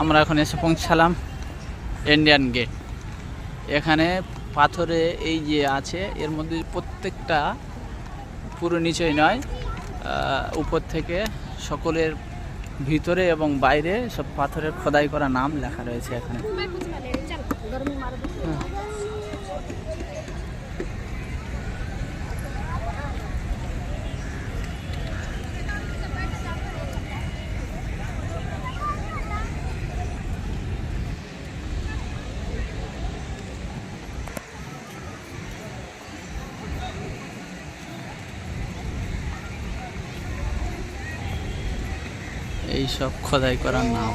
আমরা এখন এসে পৌঁছালাম ইন্ডিয়ান গেট। এখানে পাথরে এই যে আছে এর মধ্যে প্রত্যেকটা পুরো নিচেই নয়, উপর থেকে সকলের ভিতরে এবং বাইরে সব পাথরের খোদাই করা নাম লেখা রয়েছে এখানে। এই সব খোদাই করার নাম।